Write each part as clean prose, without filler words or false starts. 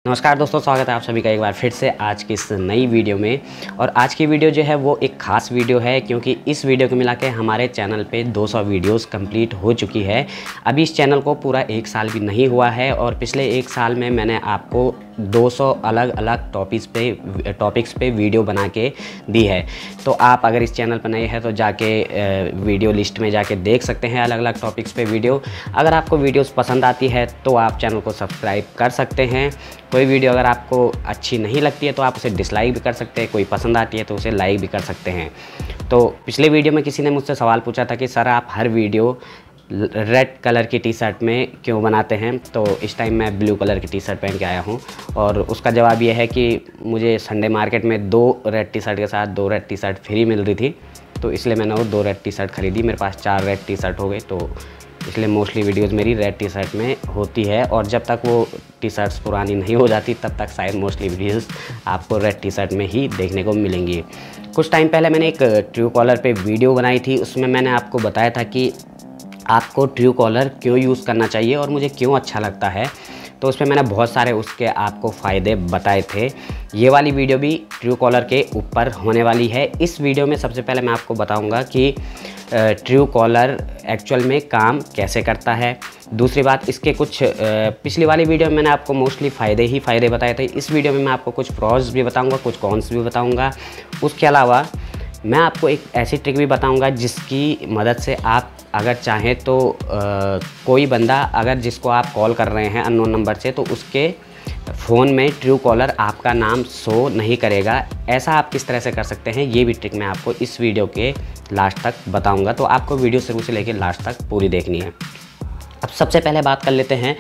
नमस्कार दोस्तों, स्वागत है आप सभी का एक बार फिर से आज की इस नई वीडियो में। और आज की वीडियो जो है वो एक ख़ास वीडियो है, क्योंकि इस वीडियो को मिला के हमारे चैनल पे 200 वीडियोस कंप्लीट हो चुकी है। अभी इस चैनल को पूरा 1 साल भी नहीं हुआ है और पिछले 1 साल में मैंने आपको 200 अलग अलग टॉपिक्स पे वीडियो बना के दी है। तो आप अगर इस चैनल पर नए हैं तो जाके वीडियो लिस्ट में जाके देख सकते हैं अलग अलग टॉपिक्स पे वीडियो। अगर आपको वीडियोस पसंद आती है तो आप चैनल को सब्सक्राइब कर सकते हैं। कोई वीडियो अगर आपको अच्छी नहीं लगती है तो आप उसे डिसलाइक भी कर सकते हैं, कोई पसंद आती है तो उसे लाइक भी कर सकते हैं। तो पिछले वीडियो में किसी ने मुझसे सवाल पूछा था कि सर आप हर वीडियो रेड कलर की टी शर्ट में क्यों बनाते हैं, तो इस टाइम मैं ब्लू कलर की टी शर्ट पहन के आया हूं। और उसका जवाब यह है कि मुझे संडे मार्केट में 2 रेड टी शर्ट के साथ 2 रेड टी शर्ट फ्री मिल रही थी, तो इसलिए मैंने वो 2 रेड टी शर्ट ख़रीदी। मेरे पास 4 रेड टी शर्ट हो गए, तो इसलिए मोस्टली वीडियोज़ मेरी रेड टी शर्ट में होती है। और जब तक वो टी शर्ट्स पुरानी नहीं हो जाती तब तक शायद मोस्टली वीडियोज़ आपको रेड टी शर्ट में ही देखने को मिलेंगी। कुछ टाइम पहले मैंने एक ट्रू कॉलर पे वीडियो बनाई थी, उसमें मैंने आपको बताया था कि आपको ट्रू कॉलर क्यों यूज़ करना चाहिए और मुझे क्यों अच्छा लगता है। तो उसमें मैंने बहुत सारे उसके आपको फ़ायदे बताए थे। ये वाली वीडियो भी ट्रू कॉलर के ऊपर होने वाली है। इस वीडियो में सबसे पहले मैं आपको बताऊंगा कि ट्रू कॉलर एक्चुअल में काम कैसे करता है। दूसरी बात, इसके कुछ पिछली वाली वीडियो में मैंने आपको मोस्टली फ़ायदे बताए थे। इस वीडियो में मैं आपको कुछ प्रोज भी बताऊँगा, कुछ कॉन्स भी बताऊँगा। उसके अलावा मैं आपको एक ऐसी ट्रिक भी बताऊंगा जिसकी मदद से आप अगर चाहें तो कोई बंदा अगर जिसको आप कॉल कर रहे हैं अननोन नंबर से, तो उसके फ़ोन में ट्रू कॉलर आपका नाम शो नहीं करेगा। ऐसा आप किस तरह से कर सकते हैं, ये भी ट्रिक मैं आपको इस वीडियो के लास्ट तक बताऊंगा। तो आपको वीडियो शुरू से लेकर लास्ट तक पूरी देखनी है। अब सबसे पहले बात कर लेते हैं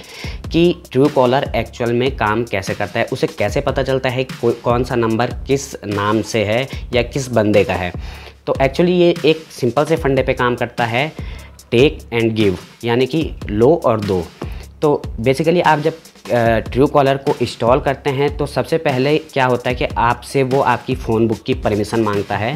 कि ट्रू कॉलर एक्चुअल में काम कैसे करता है, उसे कैसे पता चलता है कि कौन सा नंबर किस नाम से है या किस बंदे का है। तो एक्चुअली ये एक सिंपल से फंडे पे काम करता है, टेक एंड गिव, यानी कि लो और दो। तो बेसिकली आप जब ट्रू कॉलर को इंस्टॉल करते हैं तो सबसे पहले क्या होता है कि आपसे वो आपकी फ़ोन बुक की परमिशन मांगता है।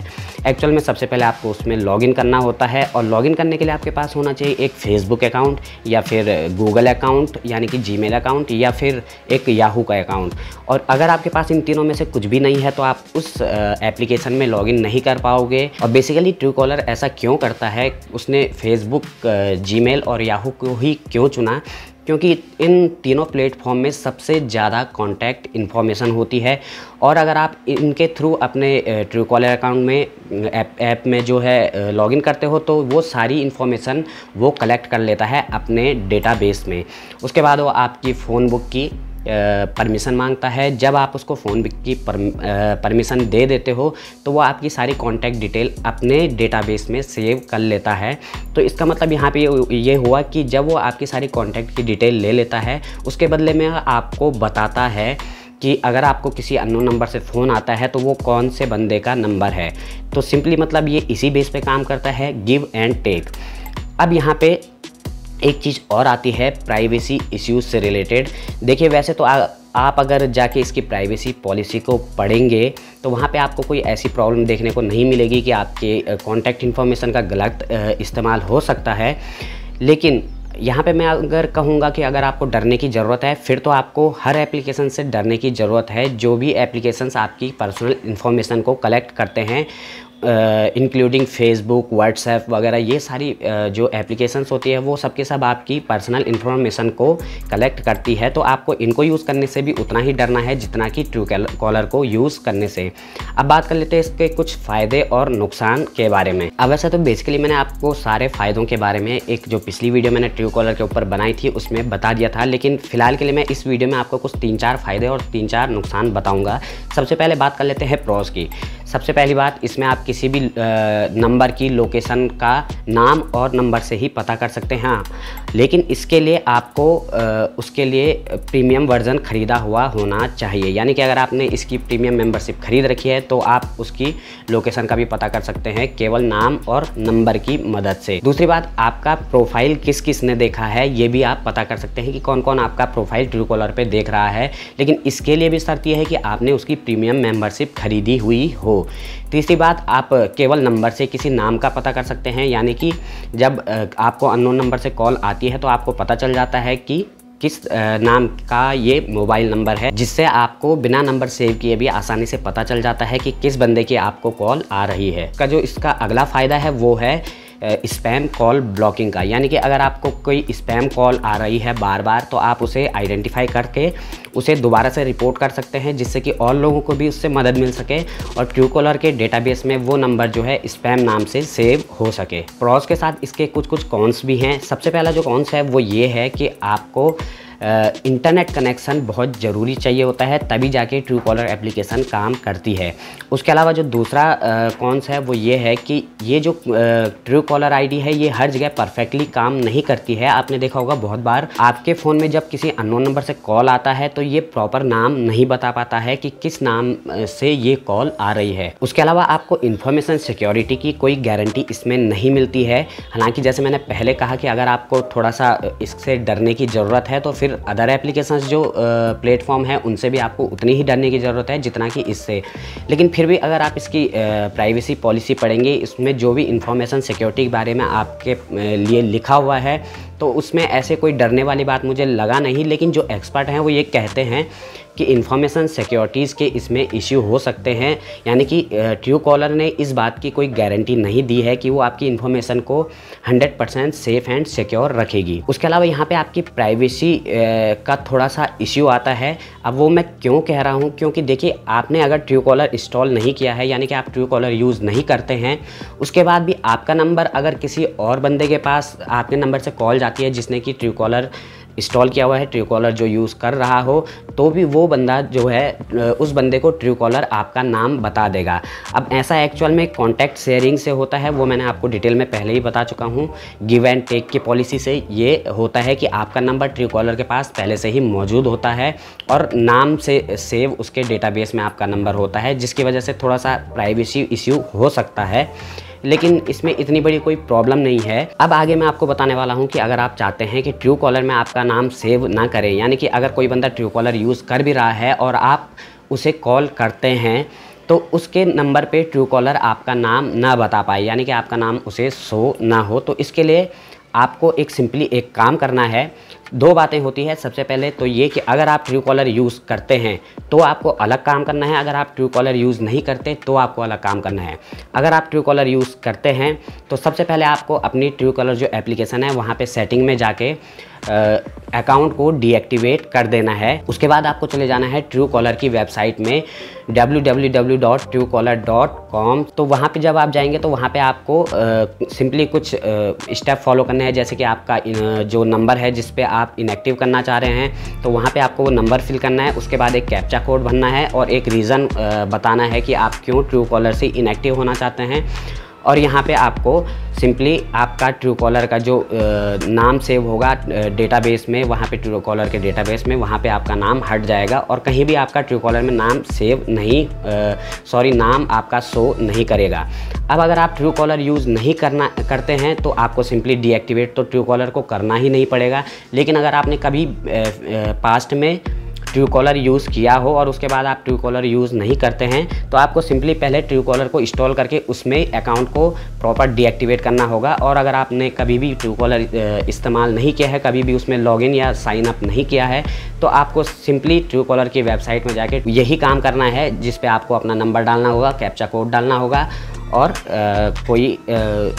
एक्चुअल में सबसे पहले आपको उसमें लॉगिन करना होता है, और लॉगिन करने के लिए आपके पास होना चाहिए एक फेसबुक अकाउंट या फिर गूगल अकाउंट यानी कि जीमेल अकाउंट या फिर एक याहू का अकाउंट। और अगर आपके पास इन तीनों में से कुछ भी नहीं है तो आप उस एप्लीकेशन में लॉगिन नहीं कर पाओगे। और बेसिकली ट्रू कॉलर ऐसा क्यों करता है, उसने फेसबुक, जीमेल और याहू को ही क्यों चुना, क्योंकि इन तीनों प्लेटफॉर्म में सबसे ज़्यादा कॉन्टैक्ट इन्फॉर्मेशन होती है। और अगर आप इनके थ्रू अपने ट्रू कॉलर अकाउंट में ऐप में जो है लॉगिन करते हो तो वो सारी इन्फॉर्मेशन वो कलेक्ट कर लेता है अपने डेटाबेस में। उसके बाद वो आपकी फ़ोन बुक की परमिशन मांगता है। जब आप उसको फ़ोन बुक की परमिशन दे देते हो तो वो आपकी सारी कॉन्टैक्ट डिटेल अपने डेटाबेस में सेव कर लेता है। तो इसका मतलब यहाँ पे ये हुआ कि जब वो आपकी सारी कॉन्टैक्ट की डिटेल ले लेता है, उसके बदले में आपको बताता है कि अगर आपको किसी अननोन नंबर से फ़ोन आता है तो वो कौन से बंदे का नंबर है। तो सिंपली मतलब ये इसी बेस पे काम करता है, गिव एंड टेक। अब यहाँ पे एक चीज़ और आती है प्राइवेसी इश्यूज़ से रिलेटेड। देखिए वैसे तो आप अगर जाके इसकी प्राइवेसी पॉलिसी को पढ़ेंगे तो वहाँ पे आपको कोई ऐसी प्रॉब्लम देखने को नहीं मिलेगी कि आपके कॉन्टैक्ट इन्फॉर्मेशन का गलत इस्तेमाल हो सकता है। लेकिन यहाँ पे मैं अगर कहूँगा कि अगर आपको डरने की ज़रूरत है, फिर तो आपको हर एप्लीकेशन से डरने की ज़रूरत है। जो भी एप्लीकेशंस आपकी पर्सनल इन्फॉर्मेशन को कलेक्ट करते हैं, इंक्लूडिंग फेसबुक, व्हाट्सएप वगैरह, ये सारी जो एप्लीकेशंस होती है वो सबके सब आपकी पर्सनल इन्फॉर्मेशन को कलेक्ट करती है। तो आपको इनको यूज़ करने से भी उतना ही डरना है जितना कि ट्रू कॉलर को यूज़ करने से। अब बात कर लेते हैं इसके कुछ फ़ायदे और नुकसान के बारे में। अब वैसे तो बेसिकली मैंने आपको सारे फ़ायदों के बारे में एक जो पिछली वीडियो मैंने ट्रू कॉलर के ऊपर बनाई थी उसमें बता दिया था, लेकिन फ़िलहाल के लिए मैं इस वीडियो में आपको कुछ 3-4 फ़ायदे और 3-4 नुकसान बताऊँगा। सबसे पहले बात कर लेते हैं प्रोज की। सबसे पहली बात, इसमें आप किसी भी नंबर की लोकेशन का नाम और नंबर से ही पता कर सकते हैं। हाँ, लेकिन इसके लिए आपको उसके लिए प्रीमियम वर्जन ख़रीदा हुआ होना चाहिए। यानी कि अगर आपने इसकी प्रीमियम मेंबरशिप ख़रीद रखी है तो आप उसकी लोकेशन का भी पता कर सकते हैं केवल नाम और नंबर की मदद से। दूसरी बात, आपका प्रोफाइल किस किस ने देखा है ये भी आप पता कर सकते हैं कि कौन कौन आपका प्रोफाइल ट्रू कॉलर पे देख रहा है। लेकिन इसके लिए भी शर्त यह है कि आपने उसकी प्रीमियम मेंबरशिप खरीदी हुई हो। तीसरी बात, आप केवल नंबर से किसी नाम का पता कर सकते हैं। यानी कि जब आपको अननोन नंबर से कॉल आती है तो आपको पता चल जाता है कि किस नाम का ये मोबाइल नंबर है, जिससे आपको बिना नंबर सेव किए भी आसानी से पता चल जाता है कि किस बंदे की आपको कॉल आ रही है। इसका अगला फ़ायदा है वो है स्पैम कॉल ब्लॉकिंग का। यानी कि अगर आपको कोई स्पैम कॉल आ रही है बार बार, तो आप उसे आइडेंटिफाई करके उसे दोबारा से रिपोर्ट कर सकते हैं, जिससे कि और लोगों को भी उससे मदद मिल सके और ट्रूकॉलर के डेटाबेस में वो नंबर जो है स्पैम नाम से सेव हो सके। प्रॉस के साथ इसके कुछ कॉन्स भी हैं। सबसे पहला जो कॉन्स है वो ये है कि आपको इंटरनेट कनेक्शन बहुत ज़रूरी चाहिए होता है, तभी जाके ट्रूकॉलर एप्लीकेशन काम करती है। उसके अलावा जो दूसरा कॉन्स है वो ये है कि ये जो ट्रूकॉलर आईडी है ये हर जगह परफेक्टली काम नहीं करती है। आपने देखा होगा बहुत बार आपके फ़ोन में जब किसी अननोन नंबर से कॉल आता है तो ये प्रॉपर नाम नहीं बता पाता है कि किस नाम से ये कॉल आ रही है। उसके अलावा आपको इन्फॉर्मेशन सिक्योरिटी की कोई गारंटी इसमें नहीं मिलती है। हालांकि जैसे मैंने पहले कहा कि अगर आपको थोड़ा सा इससे डरने की ज़रूरत है तो फिर अदर एप्लीकेशंस जो प्लेटफॉर्म है उनसे भी आपको उतनी ही डरने की ज़रूरत है जितना कि इससे। लेकिन फिर भी अगर आप इसकी प्राइवेसी पॉलिसी पढ़ेंगे, इसमें जो भी इंफॉर्मेशन सिक्योरिटी के बारे में आपके लिए लिखा हुआ है, तो उसमें ऐसे कोई डरने वाली बात मुझे लगा नहीं। लेकिन जो एक्सपर्ट हैं वो ये कहते हैं कि इन्फॉर्मेशन सिक्योरिटीज़ के इसमें इश्यू हो सकते हैं। यानी कि ट्रूकॉलर ने इस बात की कोई गारंटी नहीं दी है कि वो आपकी इन्फॉर्मेशन को 100% सेफ़ एंड सिक्योर रखेगी। उसके अलावा यहाँ पे आपकी प्राइवेसी का थोड़ा सा इश्यू आता है। अब वो मैं क्यों कह रहा हूँ, क्योंकि देखिए आपने अगर ट्रूकॉलर इंस्टॉल नहीं किया है, यानी कि आप ट्रूकॉलर यूज़ नहीं करते हैं, उसके बाद भी आपका नंबर अगर किसी और बंदे के पास आपके नंबर से कॉल जाती है जिसने कि ट्रूकॉलर इंस्टॉल किया हुआ है, ट्रूकॉलर जो यूज़ कर रहा हो, तो भी वो बंदा जो है उस बंदे को ट्रूकॉलर आपका नाम बता देगा। अब ऐसा एक्चुअल में कॉन्टैक्ट शेयरिंग से होता है, वो मैंने आपको डिटेल में पहले ही बता चुका हूँ। गिव एंड टेक की पॉलिसी से ये होता है कि आपका नंबर ट्रूकॉलर के पास पहले से ही मौजूद होता है और नाम से सेव उसके डेटाबेस में आपका नंबर होता है, जिसकी वजह से थोड़ा सा प्राइवेसी इश्यू हो सकता है। लेकिन इसमें इतनी बड़ी कोई प्रॉब्लम नहीं है। अब आगे मैं आपको बताने वाला हूं कि अगर आप चाहते हैं कि ट्रूकॉलर में आपका नाम सेव ना करें, यानी कि अगर कोई बंदा ट्रूकॉलर यूज़ कर भी रहा है और आप उसे कॉल करते हैं तो उसके नंबर पे ट्रूकॉलर आपका नाम ना बता पाए, यानी कि आपका नाम उसे शो ना हो, तो इसके लिए आपको सिंपली एक काम करना है। दो बातें होती है। सबसे पहले तो ये कि अगर आप ट्रूकॉलर यूज़ करते हैं तो आपको अलग काम करना है, अगर आप ट्रूकॉलर यूज़ नहीं करते तो आपको अलग काम करना है। अगर आप ट्रूकॉलर यूज़ करते हैं तो सबसे पहले आपको अपनी ट्रूकॉलर जो एप्लीकेशन है वहाँ पे सेटिंग में जाके अकाउंट को डीएक्टिवेट कर देना है। उसके बाद आपको चले जाना है ट्रूकॉलर की वेबसाइट में www.truecaller.com। तो वहाँ पे जब आप जाएंगे तो वहाँ पे आपको सिंपली कुछ स्टेप फॉलो करने हैं, जैसे कि आपका जो नंबर है जिस पे आप इनएक्टिव करना चाह रहे हैं तो वहाँ पे आपको वो नंबर फिल करना है। उसके बाद एक कैप्चा कोड भरना है और एक रीज़न बताना है कि आप क्यों ट्रूकॉलर से इनएक्टिव होना चाहते हैं। और यहाँ पे आपको सिंपली आपका ट्रूकॉलर का जो नाम सेव होगा डेटाबेस में, वहाँ पे ट्रूकॉलर के डेटाबेस में वहाँ पे आपका नाम हट जाएगा और कहीं भी आपका ट्रूकॉलर में नाम सेव नहीं नाम आपका शो नहीं करेगा। अब अगर आप ट्रूकॉलर यूज़ नहीं करते हैं तो आपको सिंपली डीएक्टिवेट तो ट्रूकॉलर को करना ही नहीं पड़ेगा। लेकिन अगर आपने कभी पास्ट में ट्रूकॉलर यूज़ किया हो और उसके बाद आप ट्रूकॉलर यूज़ नहीं करते हैं तो आपको सिंपली पहले ट्रूकॉलर को इंस्टॉल करके उसमें अकाउंट को प्रॉपर डीएक्टिवेट करना होगा। और अगर आपने कभी भी ट्रूकॉलर इस्तेमाल नहीं किया है, कभी भी उसमें लॉगिन या साइन अप नहीं किया है, तो आपको सिंपली ट्रूकॉलर की वेबसाइट में जाके यही काम करना है, जिस पे आपको अपना नंबर डालना होगा, कैप्चा कोड डालना होगा और कोई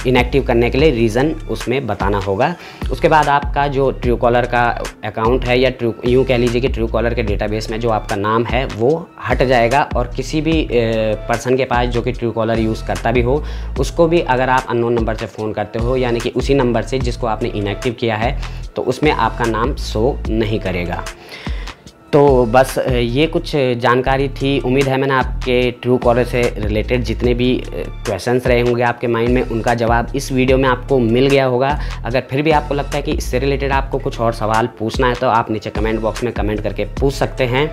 इनएक्टिव करने के लिए रीज़न उसमें बताना होगा। उसके बाद आपका जो ट्रूकॉलर का अकाउंट है या यूँ कह लीजिए कि ट्रूकॉलर के डेटाबेस में जो आपका नाम है वो हट जाएगा और किसी भी पर्सन के पास जो कि ट्रूकॉलर यूज़ करता भी हो उसको भी अगर आप अननोन नंबर से फ़ोन करते हो, यानी कि उसी नंबर से जिसको आपने इनएक्टिव किया है, तो उसमें आपका नाम शो नहीं करेगा। तो बस ये कुछ जानकारी थी। उम्मीद है मैंने आपके ट्रूकॉलर से रिलेटेड जितने भी क्वेश्चंस रहे होंगे आपके माइंड में उनका जवाब इस वीडियो में आपको मिल गया होगा। अगर फिर भी आपको लगता है कि इससे रिलेटेड आपको कुछ और सवाल पूछना है तो आप नीचे कमेंट बॉक्स में कमेंट करके पूछ सकते हैं।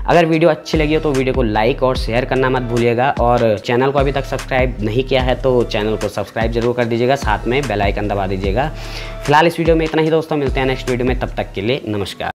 अगर वीडियो अच्छी लगी हो तो वीडियो को लाइक और शेयर करना मत भूलिएगा और चैनल को अभी तक सब्सक्राइब नहीं किया है तो चैनल को सब्सक्राइब जरूर कर दीजिएगा, साथ में बेल आइकन दबा दीजिएगा। फिलहाल इस वीडियो में इतना ही दोस्तों, मिलते हैं नेक्स्ट वीडियो में, तब तक के लिए नमस्कार।